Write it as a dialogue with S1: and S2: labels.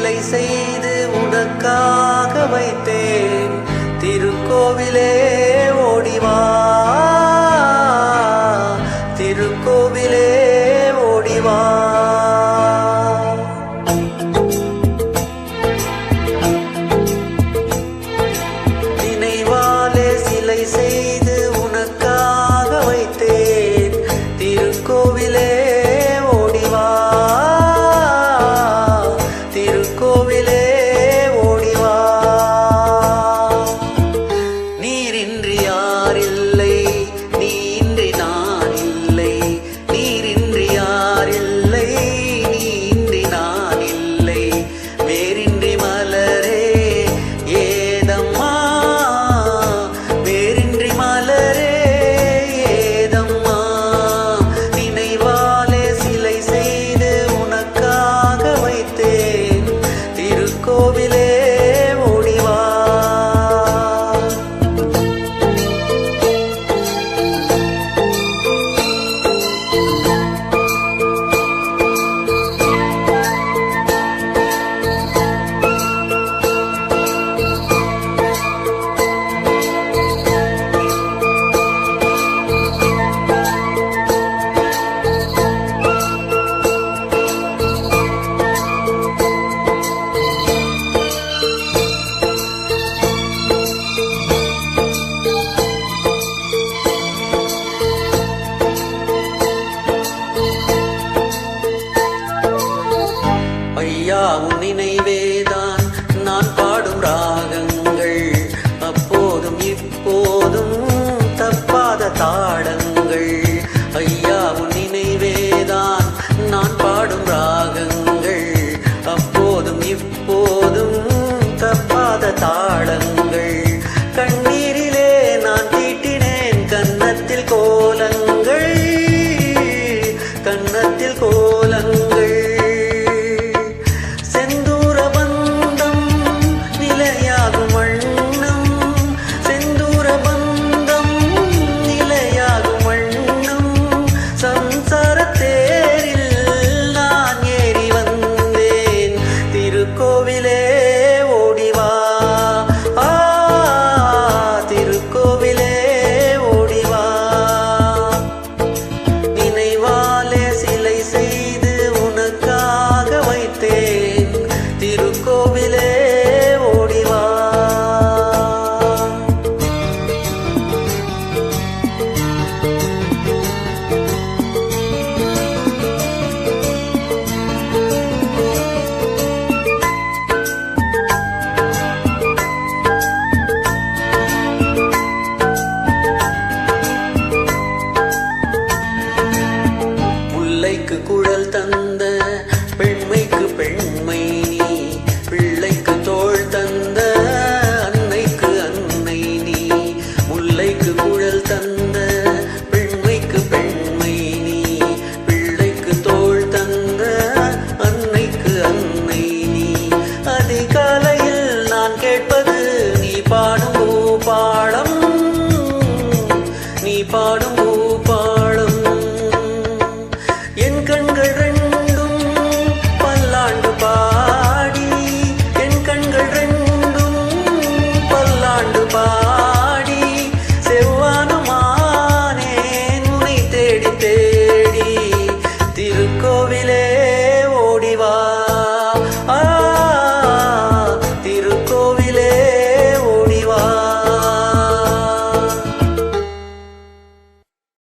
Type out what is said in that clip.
S1: சிலை செய்து உனக்காக வைத்தேன். திருக்கோவிலே ஓடிவா, திருக்கோவிலே ஓடிவா. நினைவாலே சிலை செய்து உனக்காக வைத்தேன். திருக்கோவிலே ஓடிவா, திருக்கோவிலே ஓடிவா. நீரின்றி யாரில்லை, நீ இன்றி நான் இல்லை. நீரின்றி யாரில்லை, நீ இன்றி நான் இல்லை. வேரின்றி மலரே ஏதம்மா, வேரின்றி மலரே ஏதம்மா. நினைவாலே சிலை செய்து உனக்காக வைத்தேன். திருக்கோவிலே ஓடிவா. ஐயா உன் நினைவேதான் நான் பாடும் ராகங்கள். அப்போதும் இப்போதும் தப்பாத தாளங்கள். ஐயா உன் நினைவேதான் நான் பாடும் ராகங்கள். அப்போதும் இப்போதும் தப்பாத தாளங்கள். கண்ணீரிலே நான் தீட்டினேன் கன்னத்தில் கோலங்கள், கன்னத்தில் கோலங்கள். திருக்கோவிலே ஓடிவா, திருக்கோவிலே ஓடிவா. நினைவாலே சிலை செய்து உனக்காக வைத்தேன். திருக்கோவிலே ஓடிவா. குழல் தந்த